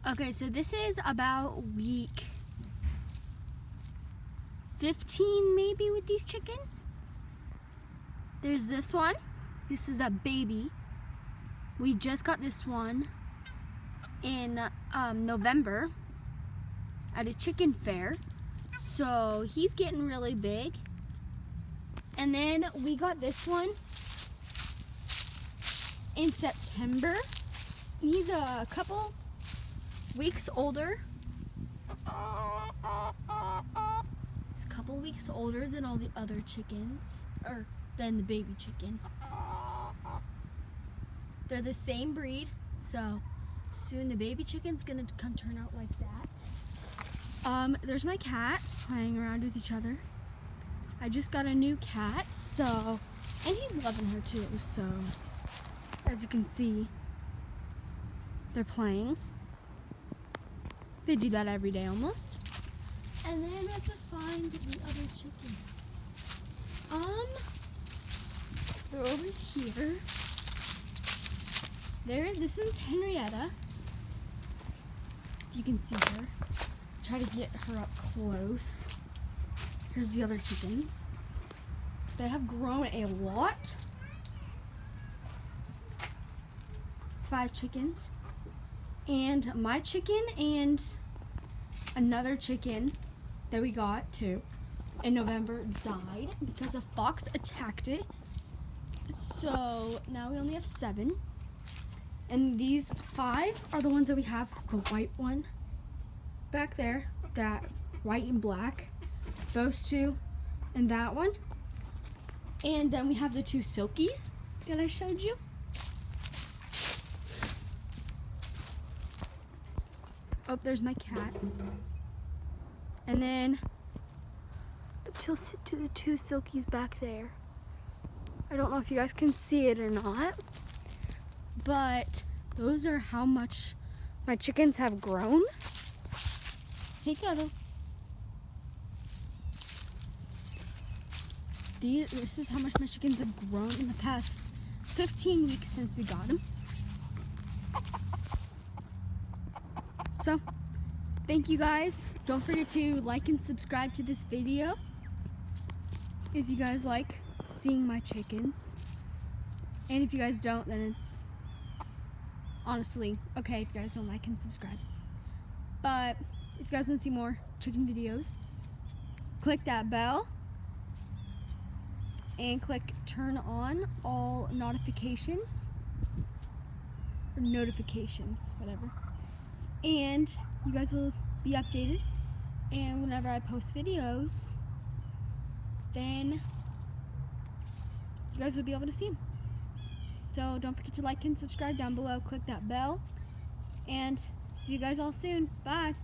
Okay, so this is about week 15 maybe with these chickens. There's this one. This is a baby. We just got this one in November at a chicken fair. So he's getting really big. And then we got this one in September. He's a couple weeks older. He's a couple weeks older than all the other chickens, or than the baby chicken. They're the same breed, so soon the baby chicken's gonna turn out like that. There's my cats playing around with each other. I just got a new cat, so, and he's loving her too, so as you can see, they're playing. They do that every day almost. And then I have to find the other chickens. They're over here. This is Henrietta. You can see her. Try to get her up close. Here's the other chickens. They have grown a lot. 5 chickens. And my chicken and another chicken that we got too in November died because a fox attacked it. So now we only have 7. And these 5 are the ones that we have. The white one back there, that white and black, those 2, and that one. And then we have the 2 silkies that I showed you. Oh, there's my cat. And then the two silkies back there. I don't know if you guys can see it or not, but those are how much my chickens have grown. Hey, Cuddle. This is how much my chickens have grown in the past 15 weeks since we got them. So, thank you guys. Don't forget to like and subscribe to this video if you guys like seeing my chickens. And if you guys don't, then it's honestly okay if you guys don't like and subscribe. But if you guys want to see more chicken videos, click that bell and click turn on all notifications, or notifications, whatever. And you guys will be updated, and whenever I post videos, then you guys will be able to see them. So don't forget to like and subscribe down below, click that bell, and see you guys all soon. Bye.